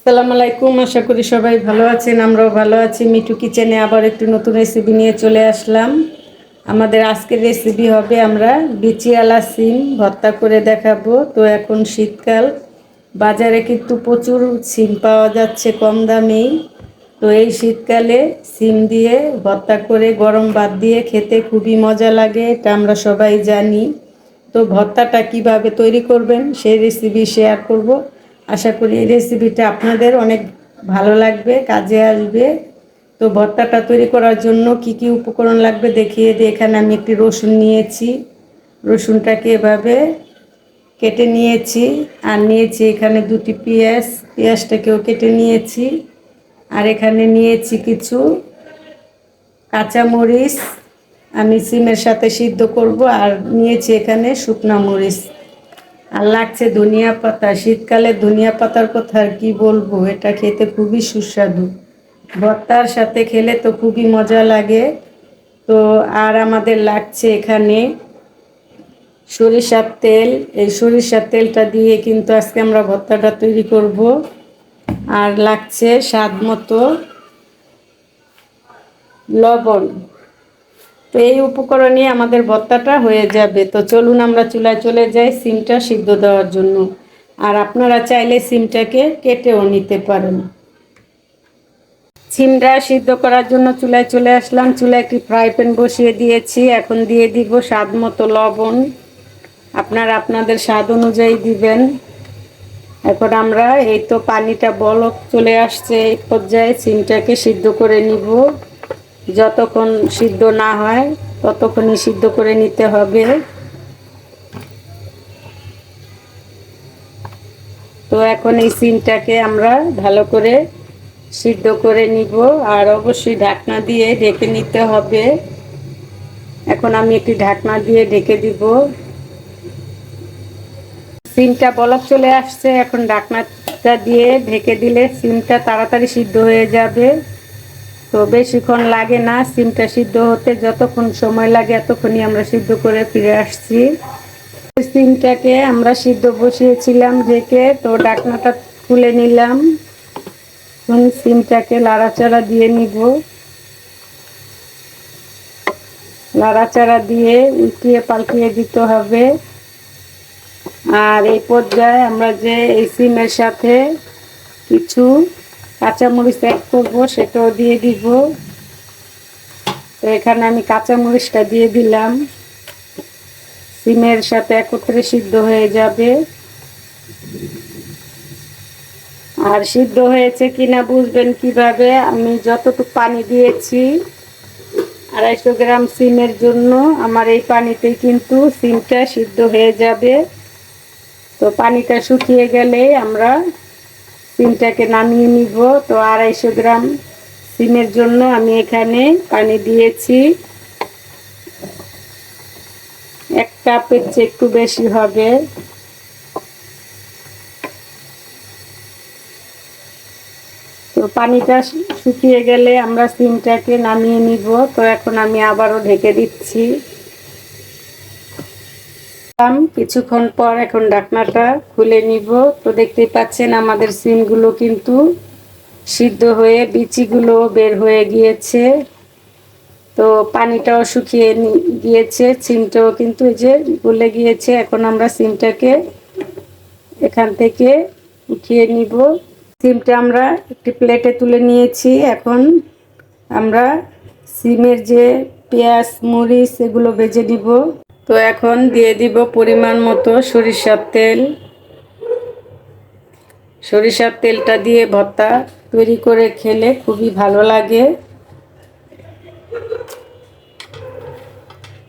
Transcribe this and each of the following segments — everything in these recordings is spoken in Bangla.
আসসালামু আলাইকুম। আশা করি সবাই ভালো আছেন, আমরাও ভালো আছি। মিঠু কিচেনে আবার একটু নতুন রেসিপি নিয়ে চলে আসলাম। আমাদের আজকের রেসিপি হবে আমরা বিচিওয়ালা সিম ভর্তা করে দেখাবো। তো এখন শীতকাল, বাজারে কিন্তু প্রচুর সিম পাওয়া যাচ্ছে কম দামেই। তো এই শীতকালে সিম দিয়ে ভর্তা করে গরম ভাত দিয়ে খেতে খুবই মজা লাগে, এটা আমরা সবাই জানি। তো ভর্তাটা কিভাবে তৈরি করবেন সেই রেসিপি শেয়ার করব। আশা করি এই রেসিপিটা আপনাদের অনেক ভালো লাগবে, কাজে আসবে। তো ভর্তাটা তৈরি করার জন্য কি কি উপকরণ লাগবে দেখিয়ে দিই। এখানে আমি একটি রসুন নিয়েছি, রসুনটাকে এভাবে কেটে নিয়েছি। আর নিয়েছি এখানে দুটি পেঁয়াজটাকেও কেটে নিয়েছি। আর এখানে নিয়েছি কিছু কাঁচামরিচ, আমি সিমের সাথে সিদ্ধ করব। আর নিয়েছি এখানে শুকনা মরিচ। আর লাগছে ধনিয়া পাতা। শীতকালে ধনিয়া পাতার কথা আর কি বলবো, এটা খেতে খুবই সুস্বাদু, ভর্তার সাথে খেলে তো খুবই মজা লাগে। তো আর আমাদের লাগছে এখানে সরিষার তেল। এই সরিষার তেলটা দিয়ে কিন্তু আজকে আমরা ভর্তাটা তৈরি করব। আর লাগছে স্বাদ মতো লবণ। তো এই উপকরণে আমাদের ভর্তাটা হয়ে যাবে। তো চলুন আমরা চুলায় চলে যাই সিমটা সিদ্ধ দেওয়ার জন্য। আর আপনারা চাইলে সিমটাকে কেটেও নিতে পারেন। সিমটা সিদ্ধ করার জন্য চুলায় চলে আসলাম। চুলায় একটি ফ্রাই প্যান বসিয়ে দিয়েছি। এখন দিয়ে দিব স্বাদ মতো লবণ, আপনারা আপনাদের স্বাদ অনুযায়ী দিবেন। এখন আমরা এই তো পানিটা বলক চলে আসছে, এই পর্যায়ে সিমটাকে সিদ্ধ করে নিব। যতক্ষণ সিদ্ধ না হয় ততক্ষণই সিদ্ধ করে নিতে হবে। তো এখন এই সিমটাকে আমরা ভালো করে সিদ্ধ করে নিব। আর অবশ্যই ঢাকনা দিয়ে ঢেকে নিতে হবে। এখন আমি একটি ঢাকনা দিয়ে ঢেকে দিব। সিমটা বলক চলে আসছে, এখন ঢাকনাটা দিয়ে ঢেকে দিলে সিমটা তাড়াতাড়ি সিদ্ধ হয়ে যাবে। তো বেশিক্ষণ লাগে না সিমটা সিদ্ধ হতে, যতক্ষণ সময় লাগে এতক্ষণই আমরা সিদ্ধ করে ফিরে আসছি। সিমটাকে আমরা সিদ্ধ বসিয়েছিলাম ঢেকে, তো ঢাকনাটা খুলে নিলাম। সিমটাকে লাড়াচাড়া দিয়ে নিব। নাড়াচাড়া দিয়ে উল্টিয়ে পাল্টিয়ে দিতে হবে। আর এই পর্যায়ে আমরা যে এই সিমের সাথে কিছু কাঁচামরিচ অ্যাড করবো সেটাও দিয়ে দিব। তো এখানে আমি কাঁচামরিচটা দিয়ে দিলাম, সিমের সাথে একত্রে সিদ্ধ হয়ে যাবে। আর সিদ্ধ হয়েছে কিনা বুঝবেন কিভাবে, আমি যতটুকু পানি দিয়েছি 250 গ্রাম সিমের জন্য আমার এই পানিতেই কিন্তু সিমটা সিদ্ধ হয়ে যাবে। তো পানিটা শুকিয়ে গেলে আমরা সিমটাকে নামিয়ে নিব। তো 250 গ্রাম সিমের জন্য আমি এখানে পানি দিয়েছি 1 কাপের চেয়ে একটু বেশি হবে। তো পানিটা শুকিয়ে গেলে আমরা সিমটাকে নামিয়ে নিব। তো এখন আমি আবারও ঢেকে দিচ্ছি। কিছুক্ষণ পর এখন ঢাকনাটা খুলে নিব। তো দেখতেই পাচ্ছেন আমাদের সিমগুলো কিন্তু সিদ্ধ হয়ে বিচিগুলো বের হয়ে গিয়েছে। তো পানিটাও শুকিয়ে গিয়েছে, সিমটাও কিন্তু এই যে গলে গিয়েছে। এখন আমরা সিমটাকে এখান থেকে উঠিয়ে নিব। সিমটা আমরা একটি প্লেটে তুলে নিয়েছি। এখন আমরা সিমের যে পেঁয়াজ মরিচ এগুলো ভেজে নিব। তো এখন দিয়ে দিব পরিমাণ মতো সরিষার তেল। সরিষার তেলটা দিয়ে ভর্তা তৈরি করে খেলে খুবই ভালো লাগে।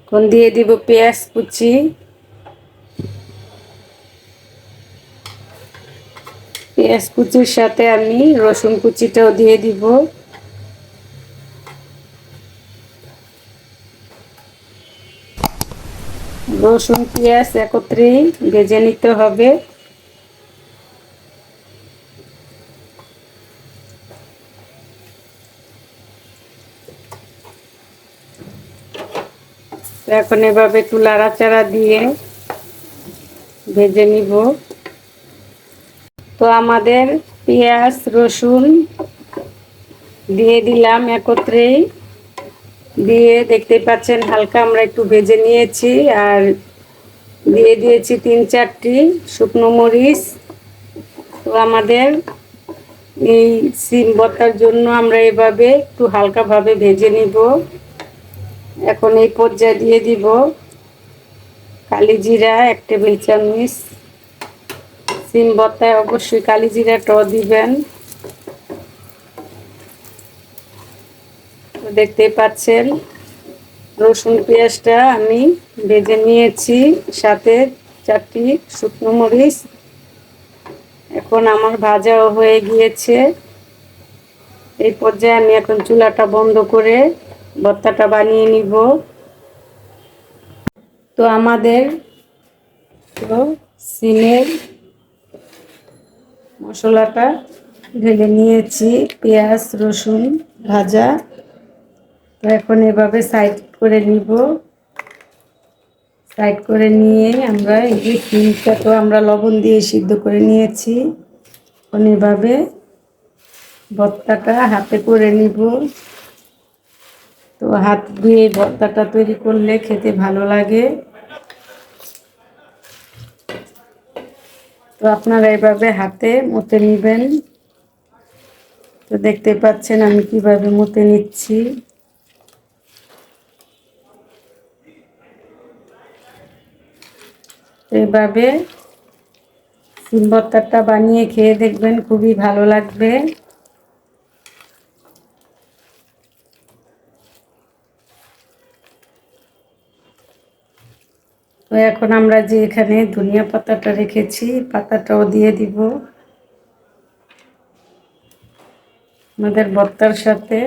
এখন দিয়ে দিব পেঁয়াজ কুচি। পেঁয়াজ কুচির সাথে আমি রসুন কুচিটাও দিয়ে দিব। রসুন পেঁয়াজ একত্রেই ভেজে নিতে হবে। এখন এভাবে একটু নাড়াচাড়া দিয়ে ভেজে নিব। তো আমাদের পেঁয়াজ রসুন দিয়ে দিলাম একত্রেই, দিয়ে দেখতে পাচ্ছেন হালকা আমরা একটু ভেজে নিয়েছি। আর দিয়ে দিয়েছি 3-4টি শুকনো মরিচ। তো আমাদের এই সিম ভর্তার জন্য আমরা এভাবে একটু হালকাভাবে ভেজে নিব। এখন এই পর্যায়ে দিয়ে দিব কালি জিরা 1 টেবিল চামচ। সিম ভর্তায় অবশ্যই কালি জিরাটাও দিবেন। দেখতেই পাচ্ছেন রসুন পেঁয়াজটা আমি ভেজে নিয়েছি, সাথে 4টি শুকনো মরিচ। এখন আমার ভাজাও হয়ে গিয়েছে। এই পর্যায়ে আমি এখন চুলাটা বন্ধ করে ভর্তাটা বানিয়ে নিব। তো আমাদের সিমের মশলাটা ঢেলে নিয়েছি, পেঁয়াজ রসুন ভাজা। তো এখন এভাবে সাইড করে নিব। সাইড করে নিয়ে আমরা এই যে সিমটা তো আমরা লবণ দিয়ে সিদ্ধ করে নিয়েছি, এখন এভাবে ভর্তাটা হাতে করে নিব। তো হাত দিয়ে ভর্তাটা তৈরি করলে খেতে ভালো লাগে। তো আপনারা এভাবে হাতে মথে নেবেন। তো দেখতে পাচ্ছেন আমি কিভাবে মথে নিচ্ছি। এভাবে সিম ভর্তাটা বানিয়ে খেয়ে দেখবেন, খুবই ভালো লাগবে। তো এখন আমরা যে এখানে ধনিয়া পাতাটা রেখেছি, পাতাটাও দিয়ে দিব আমাদের ভর্তার সাথে।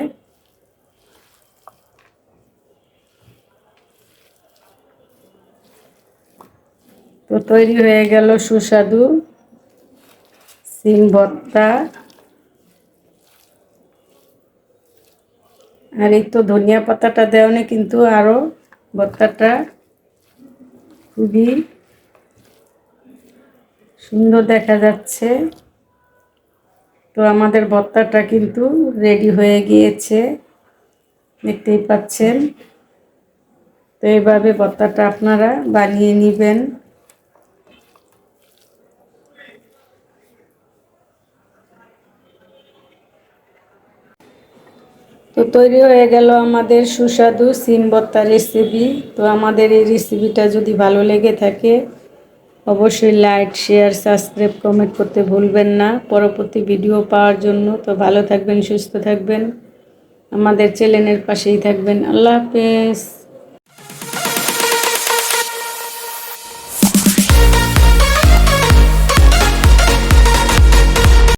তো তৈরি হয়ে গেল সুস্বাদু সিম ভর্তা। আর এই তো ধনিয়া পাতাটা দেওয়ানে কিন্তু আরো ভর্তাটা খুবই সুন্দর দেখা যাচ্ছে। তো আমাদের ভর্তাটা কিন্তু রেডি হয়ে গিয়েছে, দেখতেই পাচ্ছেন। তো এইভাবে ভর্তাটা আপনারা বানিয়ে নেবেন। তো তৈরি হয়ে গেল আমাদের সুস্বাদু সিম ভর্তা রেসিপি। তো আমাদের এই রেসিপিটা যদি ভালো লেগে থাকে অবশ্যই লাইক শেয়ার সাবস্ক্রাইব কমেন্ট করতে ভুলবেন না পরবর্তী ভিডিও পাওয়ার জন্য। তো ভালো থাকবেন, সুস্থ থাকবেন, আমাদের চ্যানেলের পাশেই থাকবেন। আল্লাহ হাফেজ।